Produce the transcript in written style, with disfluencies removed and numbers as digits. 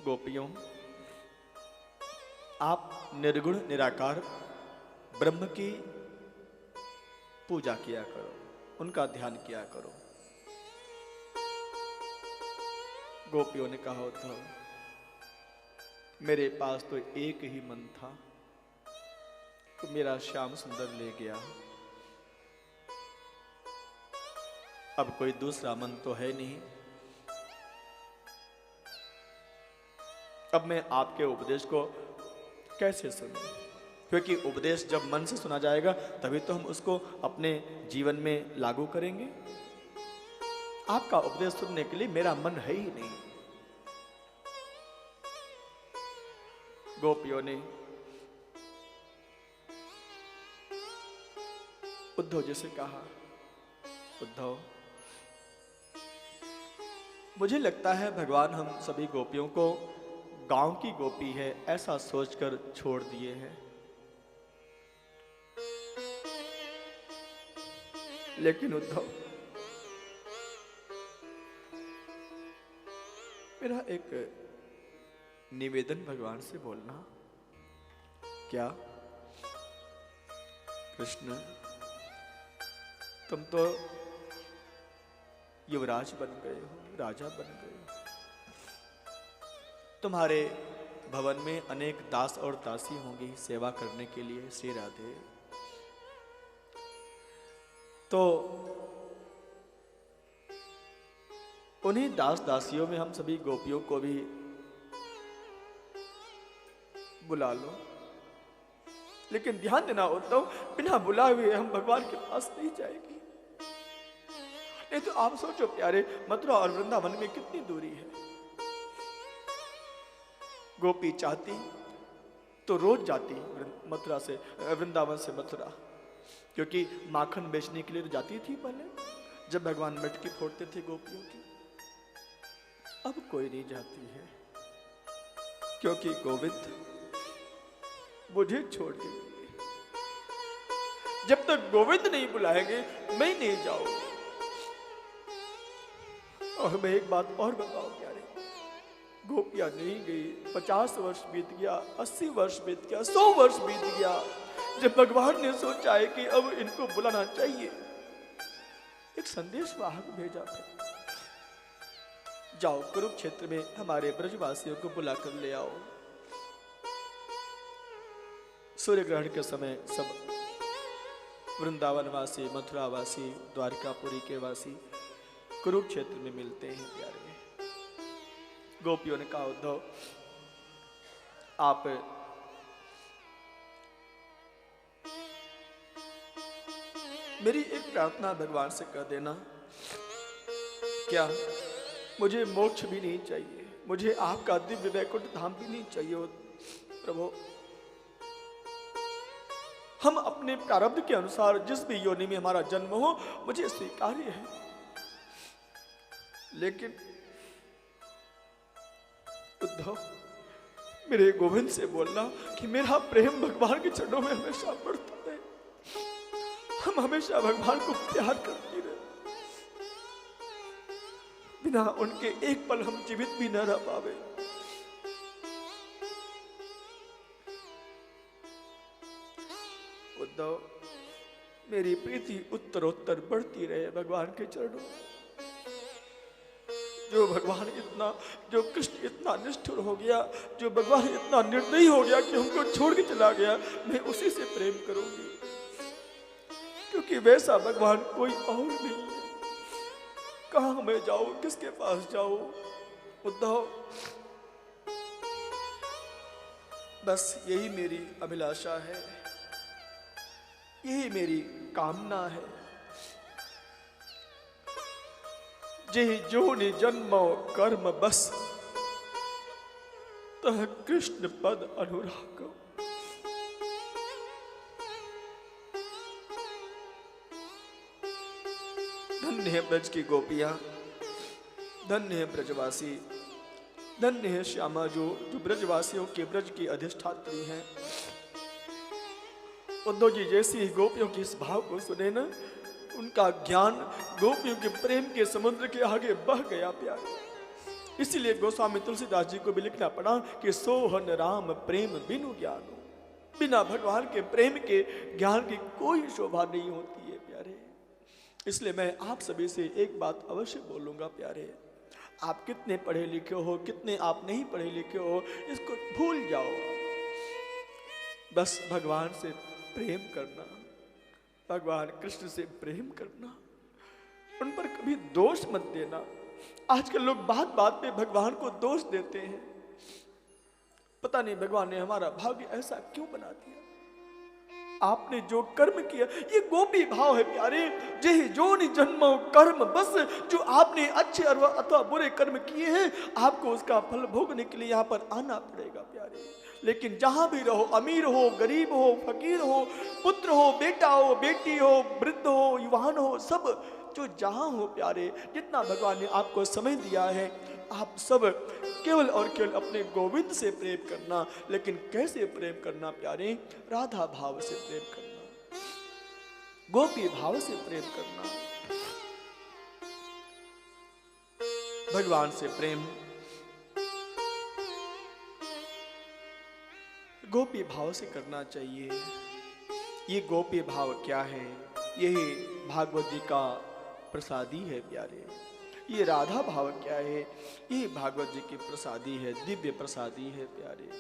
गोपियों, आप निर्गुण निराकार ब्रह्म की पूजा किया करो, उनका ध्यान किया करो। गोपियों ने कहा, उद्धव मेरे पास तो एक ही मन था, तो मेरा श्याम सुंदर ले गया, अब कोई दूसरा मन तो है नहीं। अब मैं आपके उपदेश को कैसे सुनूं? क्योंकि उपदेश जब मन से सुना जाएगा तभी तो हम उसको अपने जीवन में लागू करेंगे। आपका उपदेश सुनने के लिए मेरा मन है ही नहीं। गोपियों ने उद्धव जी से कहा, उद्धव मुझे लगता है भगवान हम सभी गोपियों को गांव की गोपी है ऐसा सोचकर छोड़ दिए हैं, लेकिन उद्धव मेरा एक निवेदन भगवान से बोलना। क्या? कृष्ण तुम तो युवराज बन गए हो, राजा बन गए हो, तुम्हारे भवन में अनेक दास और दासी होंगी सेवा करने के लिए। श्री राधे, तो उन्हीं दास दासियों में हम सभी गोपियों को भी बुला लो। लेकिन ध्यान देना उद्धव, बिना बुलाए हुए हम भगवान के पास नहीं जाएगी। नहीं तो आप सोचो प्यारे, मथुरा और वृंदावन में कितनी दूरी है। गोपी चाहती तो रोज जाती मथुरा से, वृंदावन से मथुरा, क्योंकि माखन बेचने के लिए तो जाती थी पहले जब भगवान मटकी फोड़ते थे गोपियों की। अब कोई नहीं जाती है, क्योंकि गोविंद मुझे छोड़ के जब तक गोविंद नहीं बुलाएंगे मैं नहीं जाऊंगा। और मैं एक बात और बताऊं प्यारे, गोपियां नहीं गई, 50 वर्ष बीत गया, 80 वर्ष बीत गया, 100 वर्ष बीत गया, जब भगवान ने सोचा है कि अब इनको बुलाना चाहिए, एक संदेश वाहक भेजा था, जाओ कुरुक्षेत्र में हमारे ब्रजवासियों को बुलाकर ले आओ। सूर्य ग्रहण के समय सब वृंदावन वासी, मथुरा वासी, द्वारकापुरी के वासी कुरुक्षेत्र में मिलते हैं प्यारे। गोपियों ने कहा, उद्धव आप मेरी एक प्रार्थना भगवान से कर देना। क्या? मुझे मोक्ष भी नहीं चाहिए, मुझे आपका दिव्य वैकुंठ धाम भी नहीं चाहिए प्रभु। हम अपने प्रारब्ध के अनुसार जिस भी योनि में हमारा जन्म हो मुझे स्वीकार्य है, लेकिन उद्धव मेरे गोविंद से बोलना कि मेरा प्रेम भगवान के चरणों में हमेशा बढ़ता रहे, हम हमेशा भगवान को प्यार करते रहे, बिना उनके एक पल हम जीवित भी न रह पावे। उद्धव मेरी प्रीति उत्तरोत्तर बढ़ती रहे भगवान के चरणों में। जो भगवान इतना, जो कृष्ण इतना निष्ठुर हो गया, जो भगवान इतना निर्दयी हो गया कि हमको छोड़ के चला गया, मैं उसी से प्रेम करूंगी, क्योंकि वैसा भगवान कोई और नहीं है। कहां मैं जाऊं, किसके पास जाऊं? उद्धव बस यही मेरी अभिलाषा है, यही मेरी कामना है। जेहि जोनि जन्मो कर्म बस, तह कृष्ण पद अनुराग। धन्य है ब्रज की गोपियां, धन्य है ब्रजवासी, धन्य है श्यामा जो ब्रजवासियों के ब्रज की अधिष्ठात्री हैं। उद्धव जी जैसी गोपियों की इस भाव को सुने ना, उनका ज्ञान गोपियों के प्रेम के समुद्र के आगे बह गया प्यारे। इसीलिए गोस्वामी तुलसीदास जी को भी लिखना पड़ा कि सोहन राम प्रेम बिनु ज्ञानो, बिना भगवान के प्रेम के ज्ञान की कोई शोभा नहीं होती है प्यारे। इसलिए मैं आप सभी से एक बात अवश्य बोलूंगा प्यारे, आप कितने पढ़े लिखे हो, कितने आप नहीं पढ़े लिखे हो, इसको भूल जाओ। बस भगवान से प्रेम करना, भगवान कृष्ण से प्रेम करना, उन पर कभी दोष मत देना। आजकल लोग बात बात पे भगवान को दोष देते हैं। पता नहीं भगवान ने हमारा भाग्य ऐसा क्यों बना दिया। आपने जो कर्म किया, ये गोपी भाव है प्यारे। जेहि जोनि जन्मो कर्म, बस जो आपने अच्छे अथवा बुरे कर्म किए हैं, आपको उसका फल भोगने के लिए यहाँ पर आना पड़ेगा प्यारे। लेकिन जहां भी रहो, अमीर हो, गरीब हो, फकीर हो, पुत्र हो, बेटा हो, बेटी हो, वृद्ध हो, युवान हो, सब जो जहां हो प्यारे, जितना भगवान ने आपको समय दिया है, आप सब केवल और केवल अपने गोविंद से प्रेम करना। लेकिन कैसे प्रेम करना प्यारे? राधा भाव से प्रेम करना, गोपी भाव से प्रेम करना। भगवान से प्रेम गोपी भाव से करना चाहिए। ये गोपी भाव क्या है? यही भागवत जी का प्रसादी है प्यारे। ये राधा भाव क्या है? ये भागवत जी की प्रसादी है, दिव्य प्रसादी है प्यारे।